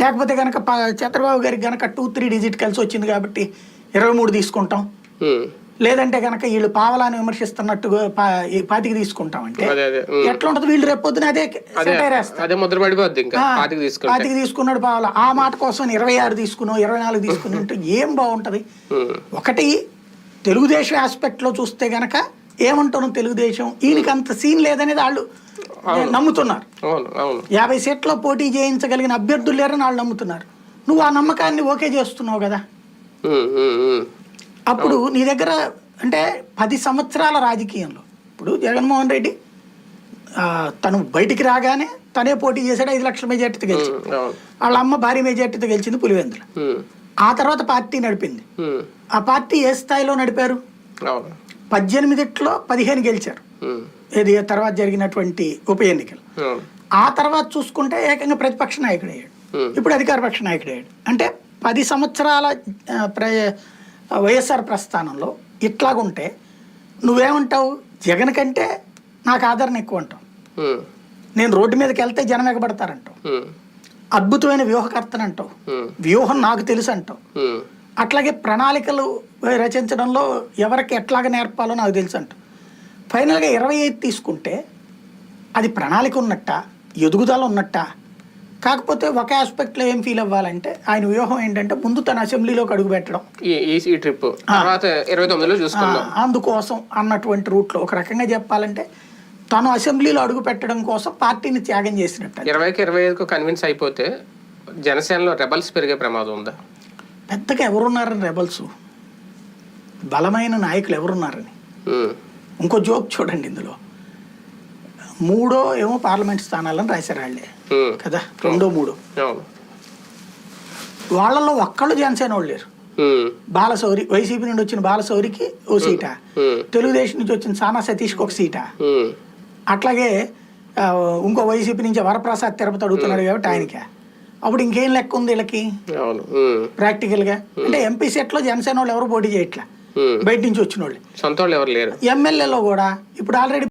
లేకపోతే కనుక చంద్రబాబు గారికి కనుక 2-3 డిజిట్ కలిసి వచ్చింది కాబట్టి 23 తీసుకుంటాం, లేదంటే కనుక వీళ్ళు పావలాన్ని విమర్శిస్తున్నట్టుగా 25 తీసుకుంటాం అంటే ఎట్లా ఉంటుంది? వీళ్ళు రేపు పొద్దున అదే తీసుకున్నాడు పావలా, ఆ మాట కోసం 26 తీసుకున్నావు 24 తీసుకుని అంటే ఏం బాగుంటది? ఒకటి తెలుగుదేశం ఆస్పెక్ట్ లో చూస్తే గనక ఏమంటున్నాం, తెలుగుదేశం ఈయనకి అంత సీన్ లేదనేది వాళ్ళు నమ్ముతున్నారు. 50 సీట్లో పోటీ చేయించగలిగిన అభ్యర్థులు లేరని వాళ్ళు నమ్ముతున్నారు. నువ్వు ఆ నమ్మకాన్ని ఓకే చేస్తున్నావు కదా. అప్పుడు నీ దగ్గర అంటే 10 సంవత్సరాల రాజకీయంలో ఇప్పుడు జగన్మోహన్ రెడ్డి తను బయటికి రాగానే తనే పోటీ చేశాడు, 5 లక్షల మెజార్టీతో గెలిచింది. వాళ్ళ అమ్మ భారీ మెజార్టీతో గెలిచింది పులివెందుల. ఆ తర్వాత పార్టీ నడిపింది. ఆ పార్టీ ఏ స్థాయిలో నడిపారు? 18లో 15 గెలిచారు, ఇది తర్వాత జరిగినటువంటి ఉప ఎన్నికలు. ఆ తర్వాత చూసుకుంటే ఏకంగా ప్రతిపక్ష నాయకుడు అయ్యాడు, ఇప్పుడు అధికార పక్ష నాయకుడు అయ్యాడు. అంటే 10 సంవత్సరాల వైఎస్ఆర్ ప్రస్థానంలో ఇట్లాగుంటే నువ్వేమంటావు? జగన్ కంటే నాకు ఆదరణ ఎక్కువ అంటావు, నేను రోడ్డు మీదకి వెళ్తే జనం ఎగబడతారంటావు, అద్భుతమైన వ్యూహకర్తనంటావు, వ్యూహం నాకు తెలుసు అంటావు, అట్లాగే ప్రణాళికలు రచించడంలో ఎవరికి ఎట్లాగ నేర్పాలో నాకు తెలుసు అంటావు. ఫైనల్గా 25 తీసుకుంటే అది ప్రణాళిక ఉన్నట్ట, ఎదుగుదల ఉన్నట్ట? కాకపోతే ఒక ఆస్పెక్ట్లో ఏం ఫీల్ అవ్వాలంటే ఆయన వ్యూహం ఏంటంటే ముందు తన అసెంబ్లీలోకి అడుగు పెట్టడం, అందుకోసం అన్నటువంటి రూట్లో ఒక రకంగా చెప్పాలంటే తను అసెంబ్లీలో అడుగు పెట్టడం కోసం పార్టీని త్యాగం చేసినట్టు. 20-25 కన్విన్స్ అయిపోతే జనసేనలో రెబల్స్ పెరిగే ప్రమాదం ఉందా? పెద్దగా ఎవరున్నారని రెబల్స్, బలమైన నాయకులు ఎవరున్నారని. ఇంకో జోక్ చూడండి, ఇందులో 3 ఏమో పార్లమెంట్ స్థానాలను రాశారు వాళ్ళే కదా, 2-3. వాళ్ళలో ఒక్కళ్ళు జనసేన వాళ్ళు లేరు. బాలశౌరి, వైసీపీ నుండి వచ్చిన బాలశౌరికి ఓ సీటా, తెలుగుదేశం నుంచి వచ్చిన సానా సతీష్కి ఒక సీటా, అట్లాగే ఇంకో వైసీపీ నుంచి వరప్రసాద్ తిరుపతి అడుగుతున్నాడు కాబట్టి ఆయనకే. అప్పుడు ఇంకేం లెక్క ఉంది వీళ్ళకి ప్రాక్టికల్ గా? అంటే ఎంపీ సెట్ లో జనసేన వాళ్ళు ఎవరు పోటీ చేయట్లా, బయట నుంచి వచ్చిన వాళ్ళు, సొంత వాళ్ళు ఎవరు లేరు. ఎమ్మెల్యేలో కూడా ఇప్పుడు ఆల్రెడీ